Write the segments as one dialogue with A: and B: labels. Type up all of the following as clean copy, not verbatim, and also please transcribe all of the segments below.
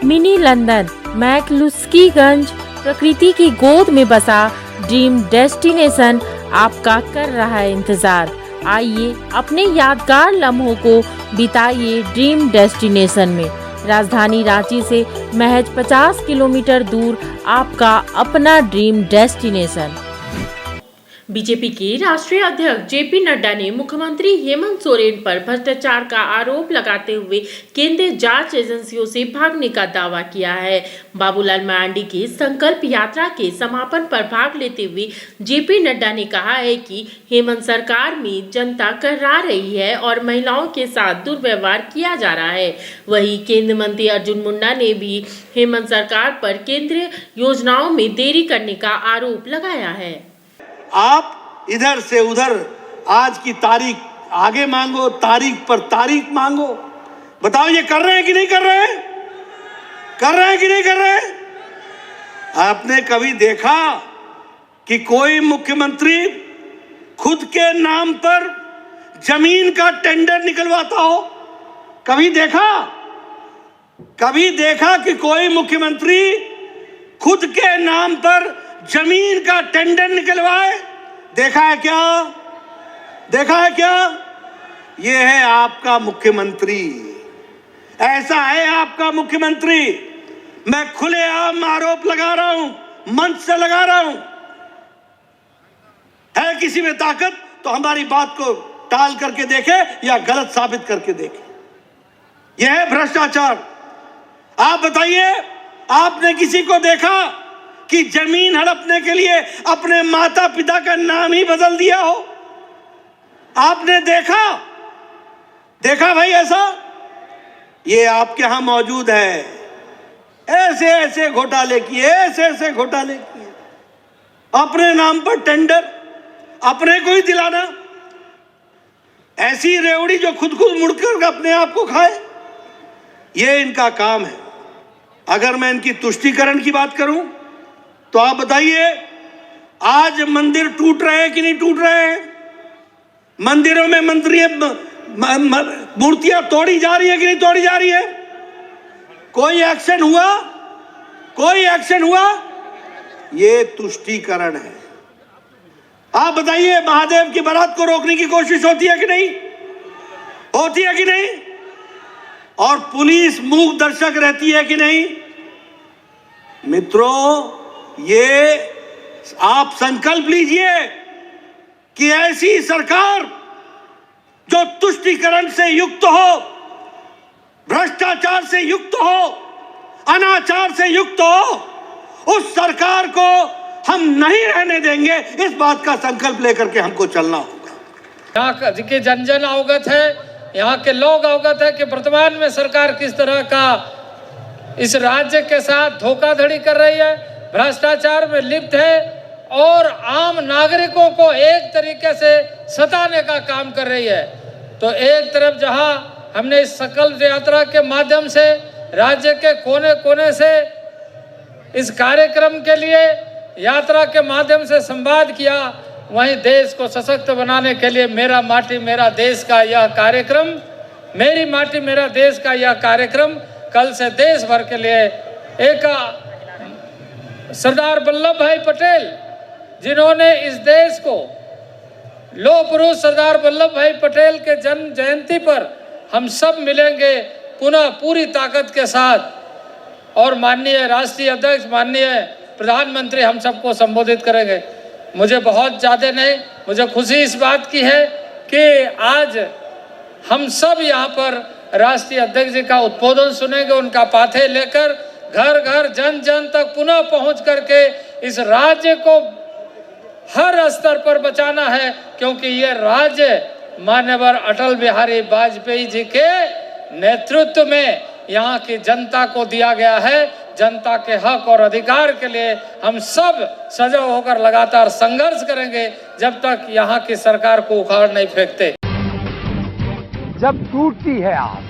A: Mini London McCluskieganj प्रकृति की गोद में बसा ड्रीम डेस्टिनेशन आपका कर रहा है इंतजार। आइए अपने यादगार लम्हों को बिताइए ड्रीम डेस्टिनेशन में। राजधानी रांची से महज 50 किलोमीटर दूर आपका अपना ड्रीम डेस्टिनेशन। बीजेपी के राष्ट्रीय अध्यक्ष जेपी नड्डा ने मुख्यमंत्री हेमंत सोरेन पर भ्रष्टाचार का आरोप लगाते हुए केंद्रीय जांच एजेंसियों से भागने का दावा किया है। बाबूलाल मरांडी की संकल्प यात्रा के समापन पर भाग लेते हुए जेपी नड्डा ने कहा है कि हेमंत सरकार में जनता कर्रा रही है और महिलाओं के साथ दुर्व्यवहार किया जा रहा है। वहीं केंद्रीय मंत्री अर्जुन मुंडा ने भी हेमंत सरकार पर केंद्रीय योजनाओं में देरी करने का आरोप लगाया है।
B: आप इधर से उधर आज की तारीख आगे मांगो, तारीख पर तारीख मांगो। बताओ ये कर रहे हैं कि नहीं कर रहे हैं? कर रहे हैं कि नहीं कर रहे हैं? आपने कभी देखा कि कोई मुख्यमंत्री खुद के नाम पर जमीन का टेंडर निकलवाता हो? कभी देखा? कभी देखा कि कोई मुख्यमंत्री खुद के नाम पर जमीन का टेंडर निकलवाए? देखा है क्या? देखा है क्या? ये है आपका मुख्यमंत्री, ऐसा है आपका मुख्यमंत्री। मैं खुलेआम आरोप लगा रहा हूं, मंच से लगा रहा हूं। है किसी में ताकत तो हमारी बात को टाल करके देखे या गलत साबित करके देखे। यह है भ्रष्टाचार। आप बताइए, आपने किसी को देखा कि जमीन हड़पने के लिए अपने माता पिता का नाम ही बदल दिया हो? आपने देखा? देखा भाई ऐसा? ये आपके यहां मौजूद है। ऐसे ऐसे घोटाले किए, ऐसे ऐसे घोटाले किए। अपने नाम पर टेंडर, अपने को ही दिलाना। ऐसी रेवड़ी जो खुद मुड़कर अपने आप को खाए, ये इनका काम है। अगर मैं इनकी तुष्टीकरण की बात करूं तो आप बताइए, आज मंदिर टूट रहे हैं कि नहीं टूट रहे हैं? मंदिरों में मूर्तियां तोड़ी जा रही है कि नहीं तोड़ी जा रही है? कोई एक्शन हुआ? कोई एक्शन हुआ? ये तुष्टीकरण है। आप बताइए, महादेव की बारात को रोकने की कोशिश होती है कि नहीं? होती है कि नहीं? और पुलिस मूक दर्शक रहती है कि नहीं? मित्रों, ये आप संकल्प लीजिए कि ऐसी सरकार जो तुष्टीकरण से युक्त हो, भ्रष्टाचार से युक्त हो, अनाचार से युक्त हो, उस सरकार को हम नहीं रहने देंगे। इस बात का संकल्प लेकर के हमको चलना होगा।
C: यहाँ के जन जन अवगत है, यहाँ के लोग अवगत है कि वर्तमान में सरकार किस तरह का इस राज्य के साथ धोखाधड़ी कर रही है, भ्रष्टाचार में लिप्त है और आम नागरिकों को एक तरीके से सताने का काम कर रही है। तो एक तरफ जहां हमने इस संकल्प यात्रा के माध्यम से राज्य के कोने कोने से इस कार्यक्रम के लिए यात्रा के माध्यम से संवाद किया, वहीं देश को सशक्त बनाने के लिए मेरा माटी मेरा देश का यह कार्यक्रम, मेरी माटी मेरा देश का यह कार्यक्रम कल से देश भर के लिए एक सरदार वल्लभ भाई पटेल, जिन्होंने इस देश को, लौह पुरुष सरदार वल्लभ भाई पटेल के जन्म जयंती पर हम सब मिलेंगे पुनः पूरी ताकत के साथ और माननीय राष्ट्रीय अध्यक्ष, माननीय प्रधानमंत्री हम सबको संबोधित करेंगे। मुझे बहुत ज़्यादा नहीं, मुझे खुशी इस बात की है कि आज हम सब यहाँ पर राष्ट्रीय अध्यक्ष जी का उद्बोधन सुनेंगे, उनका पाथे लेकर घर घर जन जन तक पुनः पहुंच करके इस राज्य को हर स्तर पर बचाना है, क्योंकि ये राज्य माननीय अटल बिहारी वाजपेयी जी के नेतृत्व में यहाँ की जनता को दिया गया है। जनता के हक और अधिकार के लिए हम सब सजग होकर लगातार संघर्ष करेंगे जब तक यहाँ की सरकार को उखाड़ नहीं फेंकते।
D: जब टूटती है आस,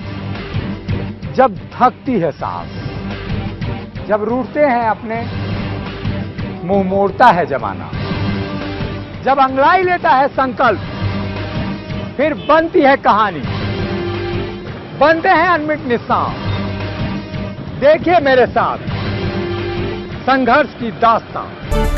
D: जब थकती है सांस, जब रूठते हैं अपने, मुंह मोड़ता है जमाना, जब अंगड़ाई लेता है संकल्प, फिर बनती है कहानी, बनते हैं अनमिट निशान। देखिए मेरे साथ संघर्ष की दास्तां।